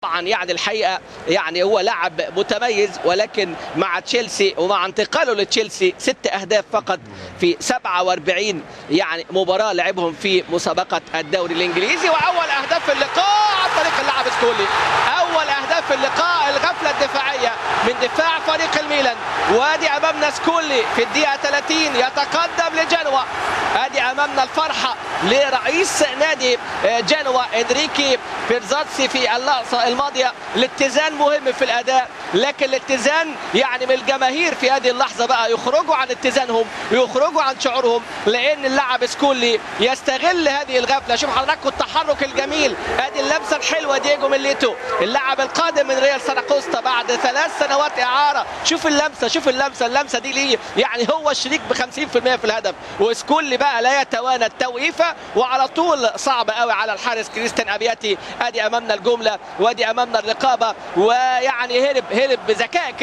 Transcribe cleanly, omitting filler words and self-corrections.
طبعا يعني الحقيقه يعني هو لاعب متميز، ولكن مع تشيلسي ومع انتقاله لتشيلسي 6 أهداف فقط في 47 يعني مباراه لعبهم في مسابقه الدوري الانجليزي. واول اهداف اللقاء عن طريق اللاعب سكولي، اول اهداف اللقاء الغفله الدفاعيه من دفاع فريق الميلان. وادي امامنا سكولي في الدقيقه 30 يتقدم لجنوا. ادي امامنا الفرحه لرئيس نادي جنوا انريكي بيرزاتسي في اللحظه الماضيه. الاتزان مهم في الاداء، لكن الاتزان يعني من الجماهير في هذه اللحظه بقى يخرجوا عن اتزانهم ويخرجوا عن شعورهم، لان اللاعب سكولي يستغل هذه الغفله. شوف حضراتكم التحرك الجميل، ادي اللمسه الحلوه دييجو ميليتو اللاعب القادم من ريال ساراغوسا بعد 3 سنوات اعاره. شوف اللمسه، شوف اللمسه دي ليه يعني هو الشريك ب 50% في الهدف. وسكولي بقى لا يتوانى التوقيفه وعلى طول صعب قوي على الحارس كريستيان ابياتي. ادي امامنا الجمله وادي امامنا الرقابه، ويعني هرب بذكاء.